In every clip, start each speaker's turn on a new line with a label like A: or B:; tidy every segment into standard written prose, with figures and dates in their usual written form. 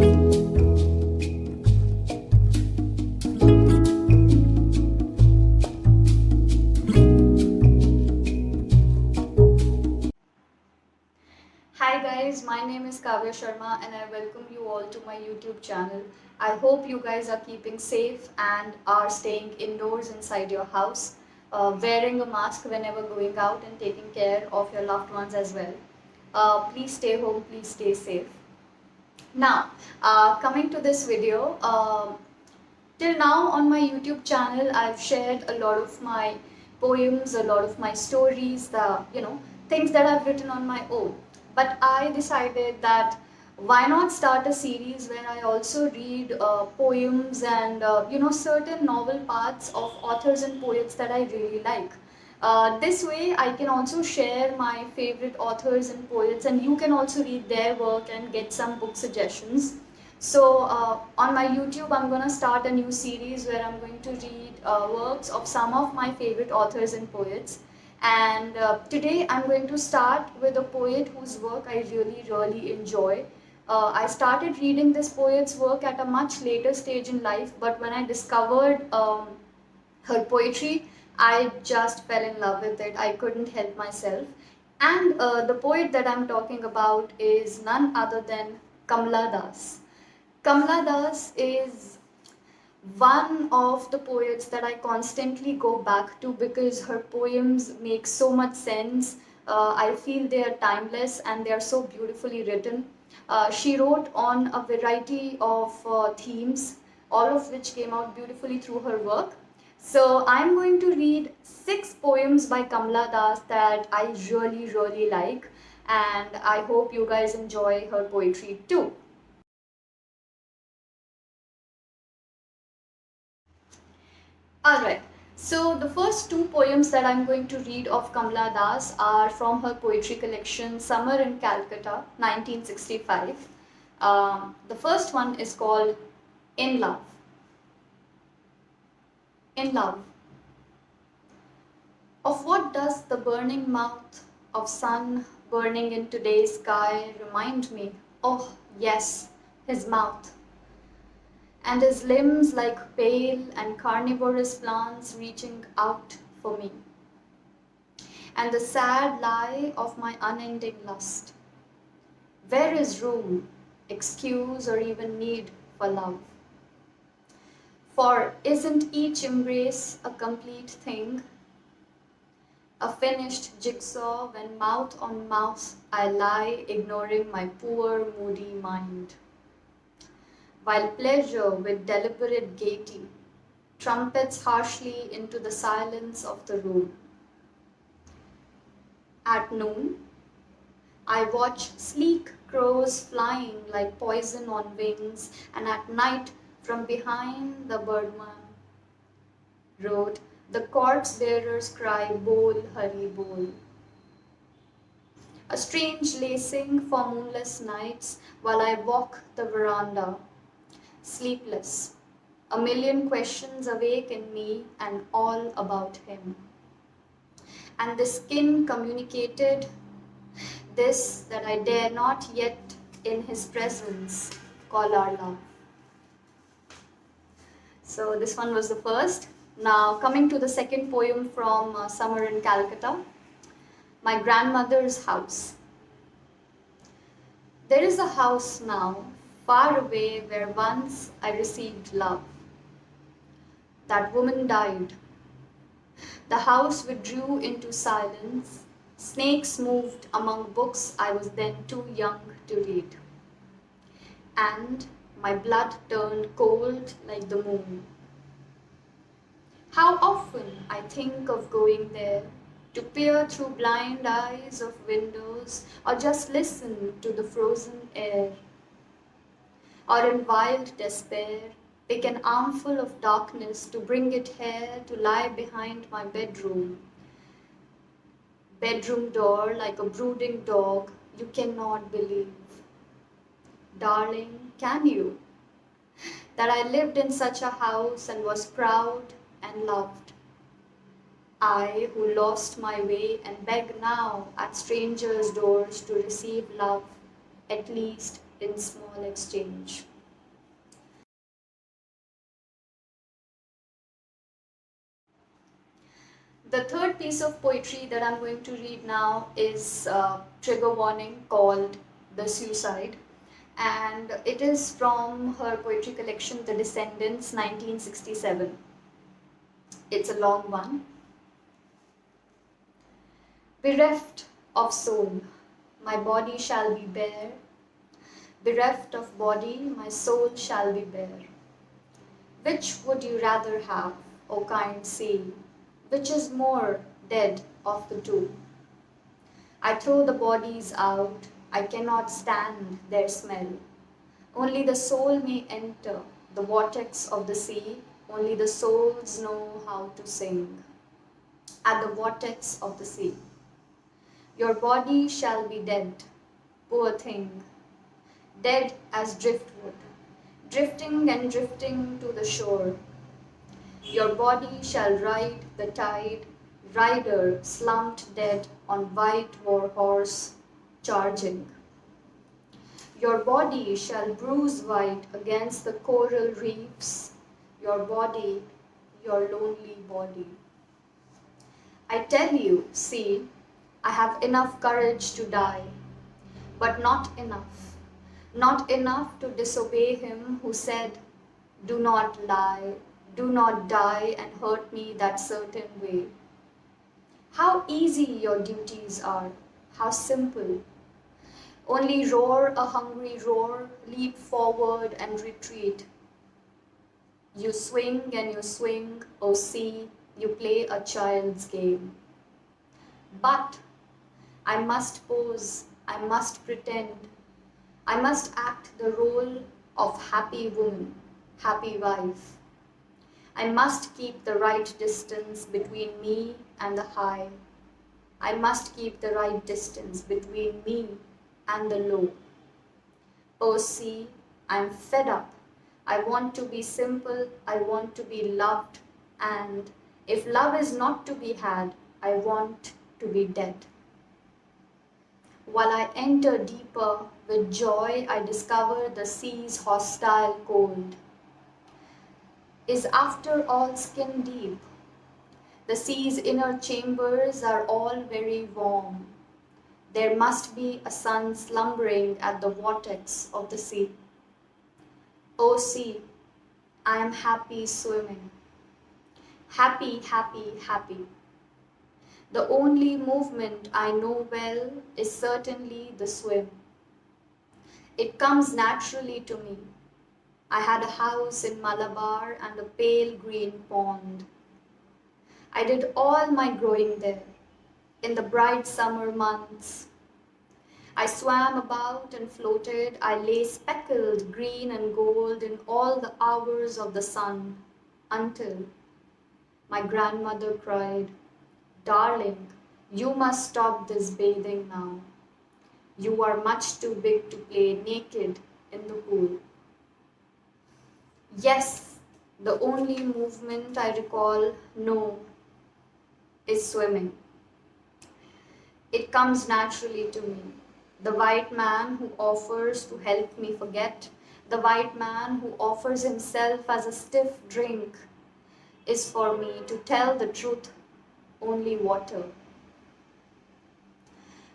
A: Hi guys, my name is Kavya Sharma and I welcome you all to my YouTube channel. I hope you guys are keeping safe and are staying indoors inside your house, wearing a mask whenever going out and taking care of your loved ones as well. Please stay home, please stay safe. Now, coming to this video, till now on my YouTube channel, I've shared a lot of my poems, a lot of my stories, things that I've written on my own. But I decided that why not start a series where I also read poems and certain novel parts of authors and poets that I really like. This way, I can also share my favorite authors and poets, and you can also read their work and get some book suggestions. So on my YouTube, I'm going to start a new series where I'm going to read works of some of my favorite authors and poets. And today I'm going to start with a poet whose work I really enjoy. I started reading this poet's work at a much later stage in life, but when I discovered her poetry, I just fell in love with it. I couldn't help myself. And the poet that I'm talking about is none other than Kamala Das. Kamala Das is one of the poets that I constantly go back to because her poems make so much sense. I feel they are timeless and they are so beautifully written. She wrote on a variety of themes, all of which came out beautifully through her work. So I'm going to read 6 poems by Kamala Das that I really like, and I hope you guys enjoy her poetry too. Alright, so the first 2 poems that I'm going to read of Kamala Das are from her poetry collection Summer in Calcutta, 1965. The first one is called In Love. In love. Of what does the burning mouth of sun burning in today's sky remind me? Oh, yes, his mouth. And his limbs like pale and carnivorous plants reaching out for me. And the sad lie of my unending lust. Where is room, excuse, or even need for love? For isn't each embrace a complete thing? A finished jigsaw when mouth on mouth I lie ignoring my poor moody mind. While pleasure with deliberate gaiety trumpets harshly into the silence of the room. At noon, I watch sleek crows flying like poison on wings, and at night, from behind the birdman road, the corpse bearers cry, "Bol, hurry, bol." A strange lacing for moonless nights while I walk the veranda. Sleepless, a million questions awake in me and all about him. And the skin communicated this that I dare not yet in his presence call our love. So this one was the first. Now coming to the second poem from Summer in Calcutta, My Grandmother's House. There is a house now, far away where once I received love. That woman died. The house withdrew into silence. Snakes moved among books I was then too young to read. And my blood turned cold like the moon. How often I think of going there to peer through blind eyes of windows or just listen to the frozen air. Or in wild despair, pick an armful of darkness to bring it here to lie behind my bedroom door like a brooding dog you cannot believe. Darling, can you? That I lived in such a house and was proud and loved. I who lost my way and beg now at strangers' doors to receive love, at least in small exchange. The third piece of poetry that I'm going to read now is trigger warning, called The Suicide, and it is from her poetry collection The Descendants, 1967. It's a long one. Bereft of soul, my body shall be bare. Bereft of body, my soul shall be bare. Which would you rather have, O kind sea? Which is more dead of the two? I throw the bodies out, I cannot stand their smell. Only the soul may enter the vortex of the sea, only the souls know how to sing. At the vortex of the sea. Your body shall be dead, poor thing, dead as driftwood, drifting and drifting to the shore. Your body shall ride the tide, rider slumped dead on white war horse, charging. Your body shall bruise white against the coral reefs, your body, your lonely body. I tell you, see, I have enough courage to die, but not enough to disobey him who said, do not lie, do not die and hurt me that certain way. How easy your duties are, how simple. Only roar a hungry roar, leap forward and retreat. You swing and you swing, oh sea, you play a child's game. But I must pose, I must pretend, I must act the role of happy woman, happy wife. I must keep the right distance between me and the high. I must keep the right distance between me and the low. Oh sea, I'm fed up. I want to be simple, I want to be loved, and if love is not to be had, I want to be dead. While I enter deeper, with joy I discover the sea's hostile cold is after all skin deep. The sea's inner chambers are all very warm. There must be a sun slumbering at the vortex of the sea. O sea, I am happy swimming. Happy, happy, happy. The only movement I know well is certainly the swim. It comes naturally to me. I had a house in Malabar and a pale green pond. I did all my growing there in the bright summer months. I swam about and floated. I lay speckled green and gold in all the hours of the sun until my grandmother cried, darling, you must stop this bathing now. You are much too big to play naked in the pool. Yes, the only movement I recall is swimming. It comes naturally to me. The white man who offers to help me forget, the white man who offers himself as a stiff drink, is for me, to tell the truth, only water.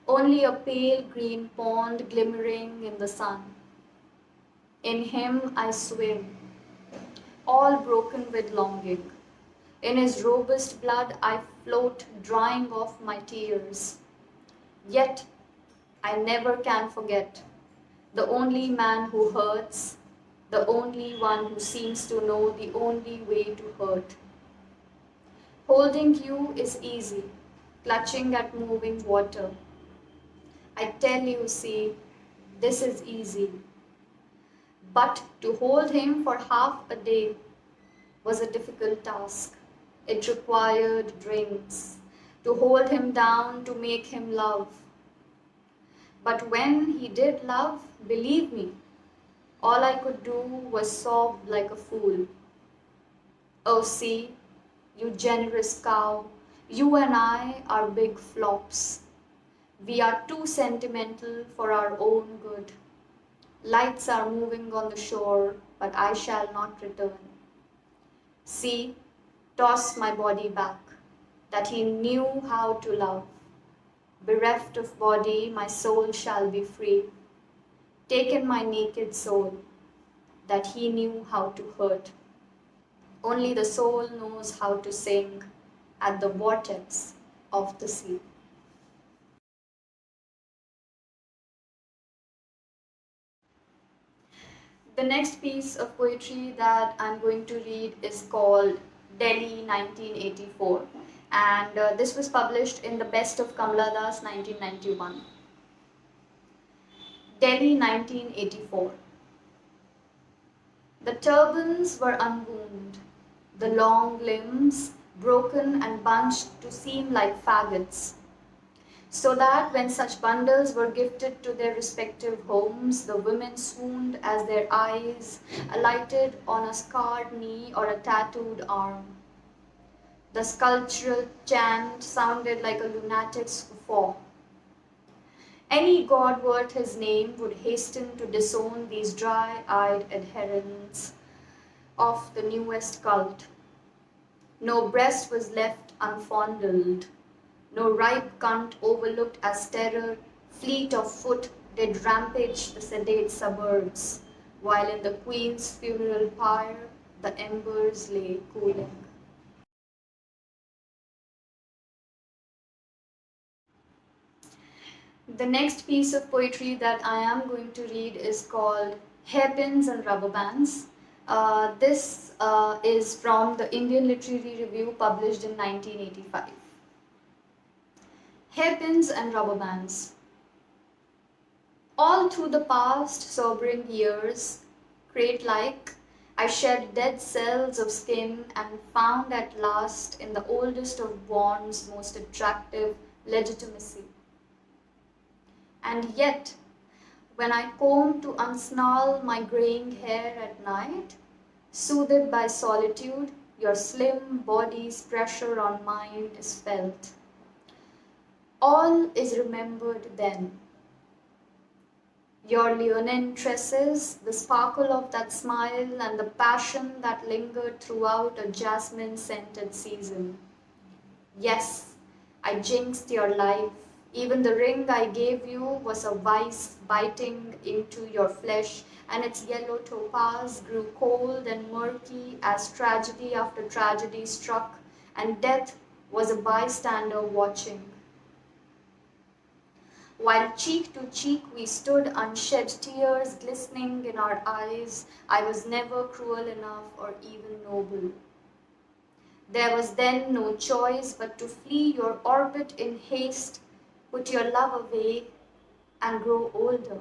A: Only a pale green pond glimmering in the sun. In him I swim, all broken with longing. In his robust blood I float, drying off my tears. Yet I never can forget the only man who hurts, the only one who seems to know the only way to hurt. Holding you is easy, clutching at moving water. I tell you, see, this is easy. But to hold him for half a day was a difficult task. It required drinks to hold him down, to make him love. But when he did love, believe me, all I could do was sob like a fool. Oh, see, you generous cow, you and I are big flops. We are too sentimental for our own good. Lights are moving on the shore, but I shall not return. See, toss my body back, that he knew how to love. Bereft of body, my soul shall be free. Taken my naked soul, that he knew how to hurt. Only the soul knows how to sing at the vortex of the sea. The next piece of poetry that I'm going to read is called Delhi 1984, and this was published in the Best of Kamala 1991. Delhi 1984. The turbans were unwound, the long limbs broken and bunched to seem like faggots, so that when such bundles were gifted to their respective homes, the women swooned as their eyes alighted on a scarred knee or a tattooed arm. The sculptural chant sounded like a lunatic's guffaw. Any god worth his name would hasten to disown these dry-eyed adherents of the newest cult. No breast was left unfondled, no ripe cunt overlooked as terror, fleet of foot, did rampage the sedate suburbs, while in the queen's funeral pyre the embers lay cooling. The next piece of poetry that I am going to read is called Hairpins and Rubber Bands. This is from the Indian Literary Review, published in 1985. Hairpins and Rubber Bands. All through the past sobering years, crate-like, I shed dead cells of skin and found at last in the oldest of bonds most attractive legitimacy. And yet, when I comb to unsnarl my graying hair at night, soothed by solitude, your slim body's pressure on mine is felt. All is remembered then. Your leonine tresses, the sparkle of that smile, and the passion that lingered throughout a jasmine-scented season. Yes, I jinxed your life. Even the ring I gave you was a vice biting into your flesh, and its yellow topaz grew cold and murky as tragedy after tragedy struck, and death was a bystander watching. While cheek to cheek we stood, unshed tears glistening in our eyes, I was never cruel enough or even noble. There was then no choice but to flee your orbit in haste, put your love away, and grow older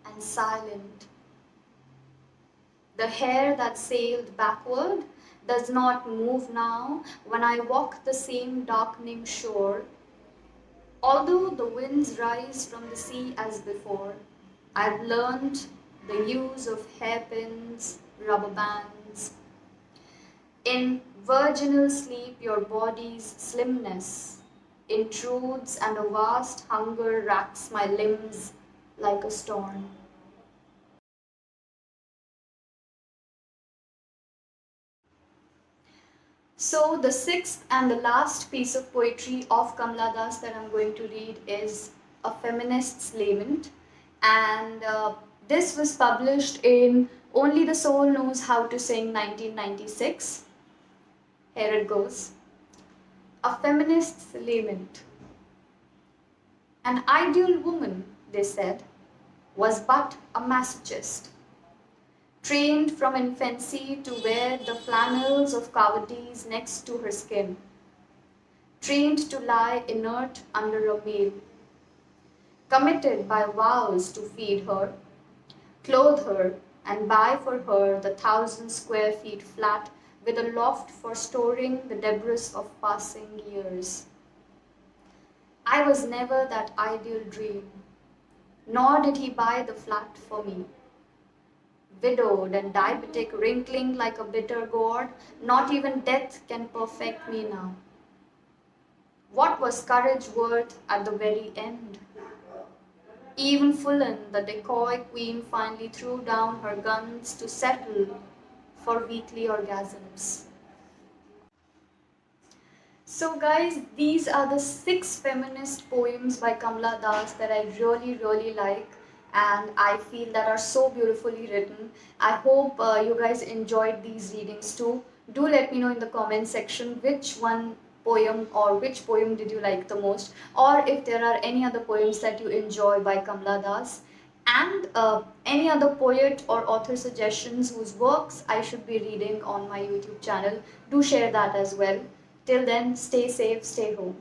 A: and silent. The hair that sailed backward does not move now when I walk the same darkening shore. Although the winds rise from the sea as before, I've learned the use of hairpins, rubber bands. In virginal sleep, your body's slimness intrudes, and a vast hunger racks my limbs like a storm. So the sixth and the last piece of poetry of Kamala Das that I'm going to read is A Feminist Lament, and this was published in Only the Soul Knows How to Sing 1996. Here it goes. A Feminist's Lament. An ideal woman, they said, was but a masochist, trained from infancy to wear the flannels of cowardice next to her skin, trained to lie inert under a male, committed by vows to feed her, clothe her, and buy for her the 1,000 square feet flat with a loft for storing the debris of passing years. I was never that ideal dream, nor did he buy the flat for me. Widowed and diabetic, wrinkling like a bitter gourd, not even death can perfect me now. What was courage worth at the very end? Even Fullen, the decoy queen, finally threw down her guns to settle for weekly orgasms. So guys, these are the 6 feminist poems by Kamala Das that I really like, and I feel that are so beautifully written. I hope you guys enjoyed these readings too. Do let me know in the comment section which one poem or which poem did you like the most, or if there are any other poems that you enjoy by Kamala Das, and any other poet or author suggestions whose works I should be reading on my YouTube channel. Do share that as well. Till then, stay safe, stay home.